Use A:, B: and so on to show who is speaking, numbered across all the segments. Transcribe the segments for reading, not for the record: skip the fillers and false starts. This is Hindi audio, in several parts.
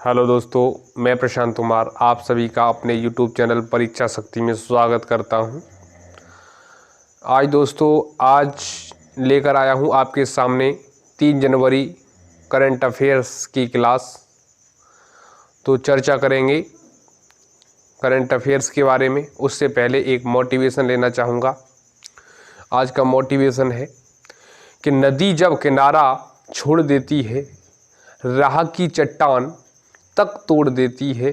A: हेलो दोस्तों, मैं प्रशांत कुमार आप सभी का अपने YouTube चैनल परीक्षा शक्ति में स्वागत करता हूं। आज लेकर आया हूं आपके सामने 3 जनवरी करंट अफेयर्स की क्लास। तो चर्चा करेंगे करंट अफेयर्स के बारे में। उससे पहले एक मोटिवेशन लेना चाहूँगा। आज का मोटिवेशन है कि नदी जब किनारा छोड़ देती है, राह की चट्टान तक तोड़ देती है,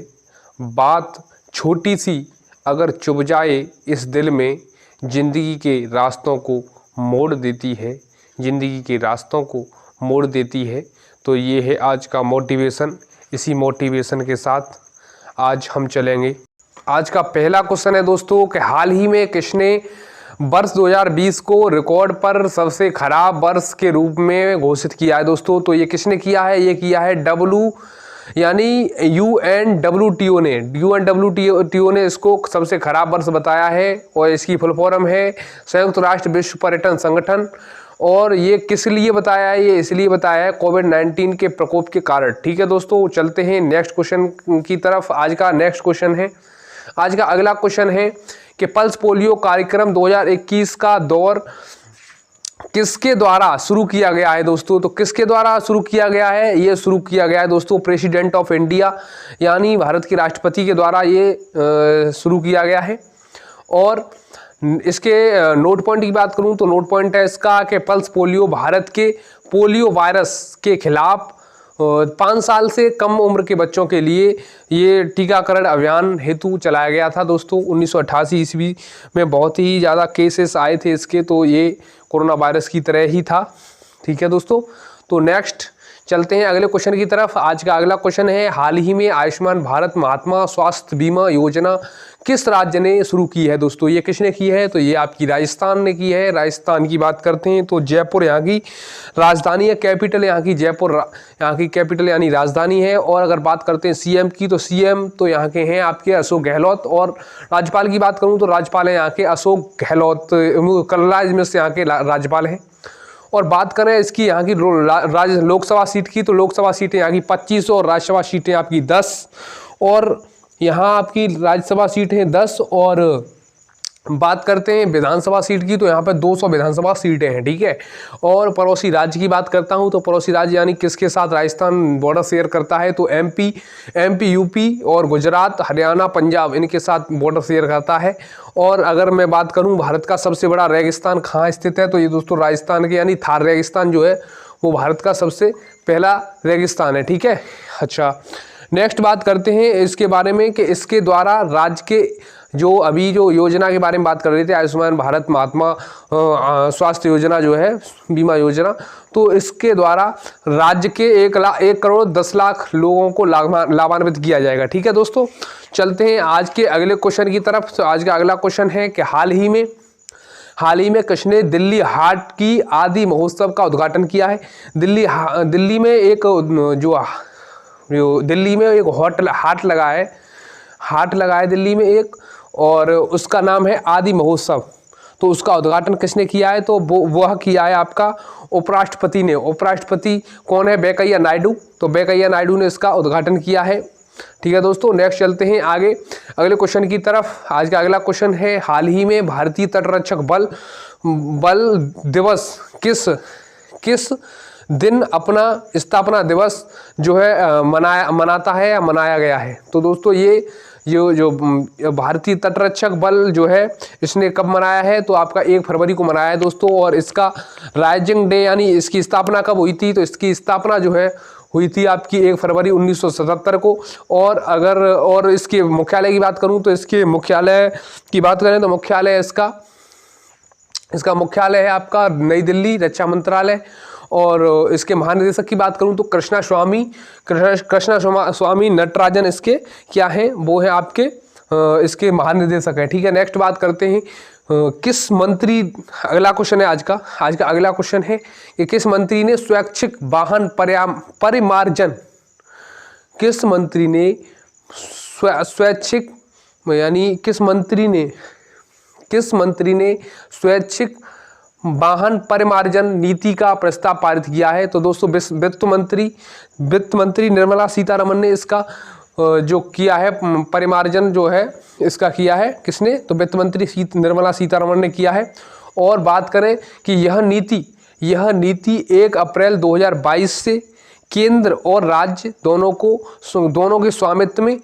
A: बात छोटी सी अगर चुभ जाए इस दिल में, ज़िंदगी के रास्तों को मोड़ देती है, ज़िंदगी के रास्तों को मोड़ देती है। तो ये है आज का मोटिवेशन। इसी मोटिवेशन के साथ आज हम चलेंगे। आज का पहला क्वेश्चन है दोस्तों कि हाल ही में किसने वर्ष 2020 को रिकॉर्ड पर सबसे खराब वर्ष के रूप में घोषित किया है दोस्तों। तो ये किसने किया है? ये किया है UNWTO ने इसको सबसे खराब वर्ष बताया है। और इसकी फुल फॉर्म है संयुक्त राष्ट्र विश्व पर्यटन संगठन। और ये किस लिए बताया है? ये इसलिए बताया है कोविड-19 के प्रकोप के कारण। ठीक है दोस्तों, चलते हैं नेक्स्ट क्वेश्चन की तरफ। आज का अगला क्वेश्चन है कि पल्स पोलियो कार्यक्रम 2021 का दौर किसके द्वारा शुरू किया गया है दोस्तों? तो किसके द्वारा शुरू किया गया है? ये शुरू किया गया है दोस्तों प्रेसिडेंट ऑफ इंडिया, यानी भारत के राष्ट्रपति के द्वारा ये शुरू किया गया है। और इसके नोट पॉइंट की बात करूं तो नोट पॉइंट है इसका कि पल्स पोलियो भारत के पोलियो वायरस के खिलाफ 5 साल से कम उम्र के बच्चों के लिए ये टीकाकरण अभियान हेतु चलाया गया था दोस्तों। 1988 ईस्वी में बहुत ही ज़्यादा केसेस आए थे इसके, तो ये कोरोना वायरस की तरह ही था। ठीक है दोस्तों, तो नेक्स्ट चलते हैं अगले क्वेश्चन की तरफ। आज का अगला क्वेश्चन है हाल ही में आयुष्मान भारत महात्मा स्वास्थ्य बीमा योजना किस राज्य ने शुरू की है दोस्तों? ये किसने की है? तो ये आपकी राजस्थान ने की है। राजस्थान की बात करते हैं तो जयपुर यहाँ की राजधानी है, कैपिटल यहाँ की जयपुर यहाँ की कैपिटल यानी राजधानी है। और अगर बात करते हैं सीएम की तो सीएम तो यहाँ के हैं आपके अशोक गहलोत। और राज्यपाल की बात करूँ तो राज्यपाल है यहाँ के अशोक गहलोत, कलराज में से यहाँ के राज्यपाल हैं। और बात करें इसकी यहाँ की लोकसभा सीट की तो लोकसभा सीटें यहाँ की 25 और राज्यसभा सीटें आपकी 10। और यहाँ आपकी राज्यसभा सीट है 10। और बात करते हैं विधानसभा सीट की तो यहाँ पर 200 विधानसभा सीटें हैं। ठीक है, और पड़ोसी राज्य की बात करता हूँ तो पड़ोसी राज्य यानी किसके साथ राजस्थान बॉर्डर शेयर करता है? तो एमपी यूपी और गुजरात हरियाणा पंजाब इनके साथ बॉर्डर शेयर करता है। और अगर मैं बात करूँ भारत का सबसे बड़ा रेगिस्तान कहाँ स्थित है तो ये दोस्तों राजस्थान के यानी थार रेगिस्तान जो है वो भारत का सबसे पहला रेगिस्तान है। ठीक है, अच्छा नेक्स्ट बात करते हैं इसके बारे में कि इसके द्वारा राज्य के जो अभी जो योजना के बारे में बात कर रहे थे, आयुष्मान भारत महात्मा स्वास्थ्य योजना जो है बीमा योजना, तो इसके द्वारा राज्य के 1 करोड़ 10 लाख लोगों को लाभान्वित किया जाएगा। ठीक है दोस्तों, चलते हैं आज के अगले क्वेश्चन की तरफ। तो आज का अगला क्वेश्चन है कि हाल ही में किसने दिल्ली हाट की आदि महोत्सव का उद्घाटन किया है? दिल्ली में एक हाट लगा है दिल्ली में एक, और उसका नाम है आदि महोत्सव। तो उसका उद्घाटन किसने किया है? तो वह किया है आपका उपराष्ट्रपति ने। उपराष्ट्रपति कौन है? वेंकैया नायडू। तो वेंकैया नायडू ने इसका उद्घाटन किया है। ठीक है दोस्तों, नेक्स्ट चलते हैं आगे अगले क्वेश्चन की तरफ। आज का अगला क्वेश्चन है हाल ही में भारतीय तटरक्षक बल दिवस किस दिन अपना स्थापना दिवस जो है मनाता है या मनाया गया है? तो दोस्तों ये जो भारतीय तटरक्षक बल जो है इसने कब मनाया है? तो आपका 1 फरवरी को मनाया है दोस्तों। और इसका राइजिंग डे यानी इसकी स्थापना कब हुई थी? तो इसकी स्थापना जो है हुई थी आपकी 1 फरवरी 1977 को। और इसके मुख्यालय की बात करूं तो इसके मुख्यालय की बात करें तो मुख्यालय इसका मुख्यालय है आपका नई दिल्ली, रक्षा मंत्रालय। और इसके महानिदेशक की बात करूं तो कृष्णा स्वामी नटराजन इसके क्या हैं? वो है आपके इसके महानिदेशक है। ठीक है, नेक्स्ट बात करते हैं किस मंत्री, अगला क्वेश्चन है आज का अगला क्वेश्चन है कि किस मंत्री ने स्वैच्छिक वाहन परिमार्जन किस मंत्री ने स्वैच्छिक यानी किस मंत्री ने स्वैच्छिक वाहन परिमार्जन नीति का प्रस्ताव पारित किया है। तो दोस्तों वित्त मंत्री निर्मला सीतारमण ने इसका जो किया है परिमार्जन जो है इसका किया है। किसने? तो वित्त मंत्री निर्मला सीतारमण ने किया है। और बात करें कि यह नीति 1 अप्रैल 2022 से केंद्र और राज्य दोनों के स्वामित्व में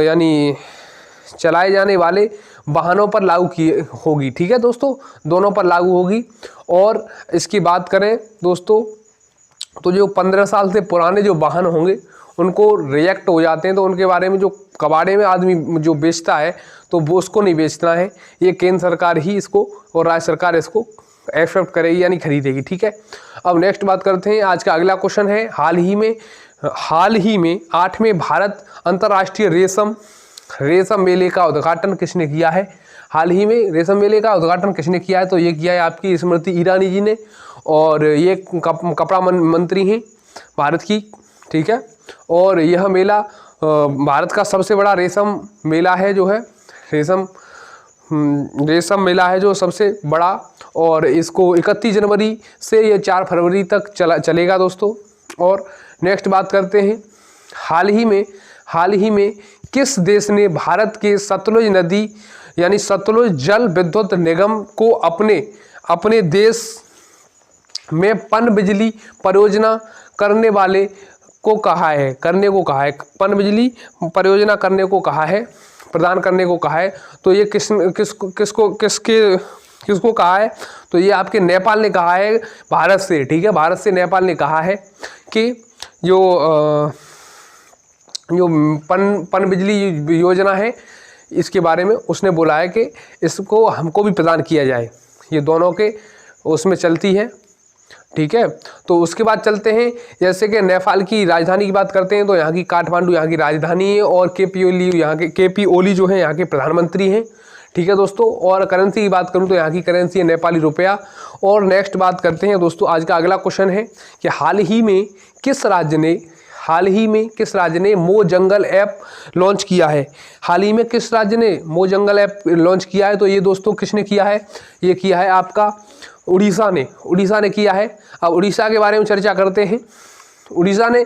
A: यानी चलाए जाने वाले वाहनों पर लागू की होगी। ठीक है दोस्तों, दोनों पर लागू होगी। और इसकी बात करें दोस्तों तो जो 15 साल से पुराने जो वाहन होंगे उनको रिजेक्ट हो जाते हैं, तो उनके बारे में जो कबाड़े में आदमी जो बेचता है तो वो उसको नहीं बेचना है, ये केंद्र सरकार ही इसको और राज्य सरकार इसको एक्सेप्ट करेगी यानी खरीदेगी। ठीक है, अब नेक्स्ट बात करते हैं। आज का अगला क्वेश्चन है, हाल ही में 8वें भारत अंतर्राष्ट्रीय रेशम मेले का उद्घाटन किसने किया है? हाल ही में रेशम मेले का उद्घाटन किसने किया है? तो ये किया है आपकी स्मृति ईरानी जी ने, और ये कपड़ा मंत्री हैं भारत की। ठीक है, और यह मेला भारत का सबसे बड़ा रेशम मेला है जो है रेशम मेला है जो सबसे बड़ा, और इसको 31 जनवरी से ये 4 फरवरी तक चलेगा दोस्तों। और नेक्स्ट बात करते हैं, हाल ही में किस देश ने भारत के सतलुज नदी यानी सतलुज जल विद्युत निगम को अपने देश में पनबिजली परियोजना करने को कहा है? पनबिजली परियोजना करने को कहा है, प्रदान करने को कहा है। तो ये किसको कहा है? तो ये आपके नेपाल ने कहा है भारत से। ठीक है, भारत से नेपाल ने कहा है कि जो पनबिजली योजना है इसके बारे में उसने बोला है कि इसको हमको भी प्रदान किया जाए। ये दोनों के उसमें चलती है। ठीक है, तो उसके बाद चलते हैं, जैसे कि नेपाल की राजधानी की बात करते हैं तो यहाँ की काठमांडू यहाँ की राजधानी है, और केपी ओली जो है यहाँ के प्रधानमंत्री हैं। ठीक है दोस्तों, और करेंसी की बात करूँ तो यहाँ की करेंसी है नेपाली रुपया। और नेक्स्ट बात करते हैं दोस्तों, आज का अगला क्वेश्चन है कि हाल ही में किस राज्य ने मो जंगल ऐप लॉन्च किया है? हाल ही में किस राज्य ने मो जंगल ऐप लॉन्च किया है? तो ये दोस्तों किसने किया है? ये किया है आपका उड़ीसा ने किया है। अब उड़ीसा के बारे में चर्चा करते हैं। उड़ीसा ने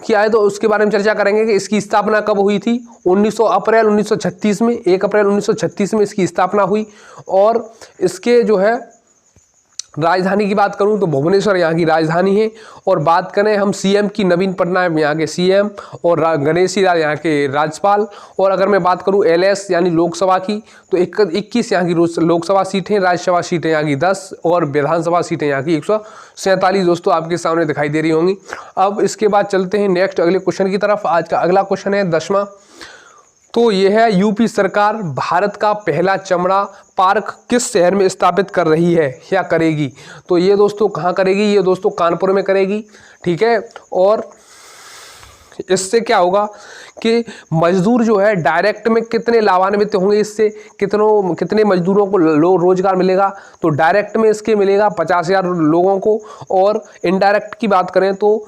A: किया है तो उसके बारे में चर्चा करेंगे कि इसकी स्थापना कब हुई थी? 1 अप्रैल 1936 में इसकी स्थापना हुई। और इसके जो है राजधानी की बात करूं तो भुवनेश्वर यहाँ की राजधानी है। और बात करें हम सीएम की, नवीन पटनायक यहाँ के सीएम और गणेशी लाल यहाँ के राज्यपाल। और अगर मैं बात करूं एलएस यानी लोकसभा की तो 21 यहाँ की लोकसभा सीटें, राज्यसभा सीटें यहाँ की 10 और विधानसभा सीटें यहाँ की 147 दोस्तों आपके सामने दिखाई दे रही होंगी। अब इसके बाद चलते हैं नेक्स्ट अगले क्वेश्चन की तरफ। आज का अगला क्वेश्चन है 10वां, तो यह है यूपी सरकार भारत का पहला चमड़ा पार्क किस शहर में स्थापित कर रही है या करेगी? तो ये दोस्तों कहाँ करेगी? ये दोस्तों कानपुर में करेगी। ठीक है, और इससे क्या होगा कि मजदूर जो है डायरेक्ट में कितने लाभान्वित होंगे, इससे कितने मजदूरों को रोजगार मिलेगा? तो डायरेक्ट में इसके मिलेगा 50,000 लोगों को, और इनडायरेक्ट की बात करें तो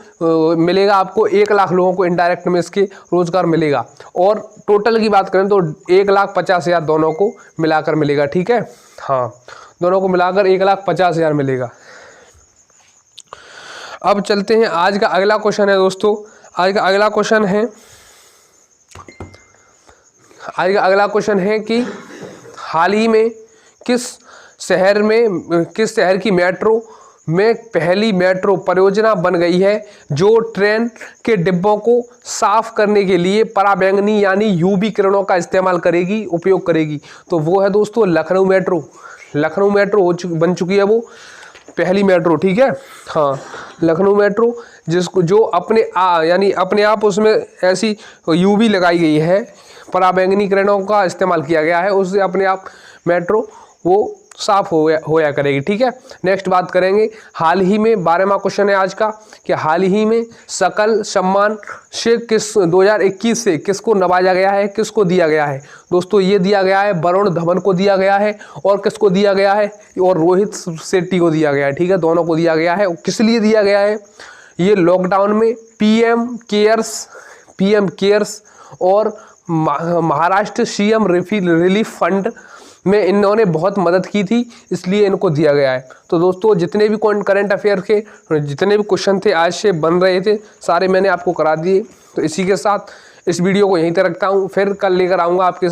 A: मिलेगा आपको 1 लाख लोगों को इनडायरेक्ट में इसके रोजगार मिलेगा। और टोटल की बात करें तो 1,50,000 दोनों को मिलाकर मिलेगा। ठीक है, हाँ, दोनों को मिलाकर 1,50,000 मिलेगा। अब चलते हैं, आज का अगला क्वेश्चन है दोस्तों, आज का अगला क्वेश्चन है कि हाल ही में किस शहर की मेट्रो में पहली मेट्रो परियोजना बन गई है जो ट्रेन के डिब्बों को साफ करने के लिए पराबैंगनी यानी यूवी किरणों का उपयोग करेगी? तो वो है दोस्तों लखनऊ मेट्रो बन चुकी है वो पहली मेट्रो। ठीक है, हाँ, लखनऊ मेट्रो जो अपने आप उसमें ऐसी यूवी लगाई गई है, पराबैंगनी किरणों का इस्तेमाल किया गया है, उससे अपने आप मेट्रो वो साफ होया करेगी। ठीक है, नेक्स्ट बात करेंगे हाल ही में 12वां क्वेश्चन है आज का कि हाल ही में सकल सम्मान से 2021 से किसको नवाजा गया है, किसको दिया गया है? दोस्तों ये दिया गया है वरुण धवन को दिया गया है, और किसको दिया गया है? और रोहित शेट्टी को दिया गया है। ठीक है, दोनों को दिया गया है। किस लिए दिया गया है? ये लॉकडाउन में पीएम केयर्स और महाराष्ट्र सीएम रिलीफ फंड में इन्होंने बहुत मदद की थी, इसलिए इनको दिया गया है। तो दोस्तों जितने भी करंट अफेयर के जितने भी क्वेश्चन थे आज से बन रहे थे, सारे मैंने आपको करा दिए। तो इसी के साथ इस वीडियो को यहीं तक रखता हूँ, फिर कल लेकर आऊँगा आपके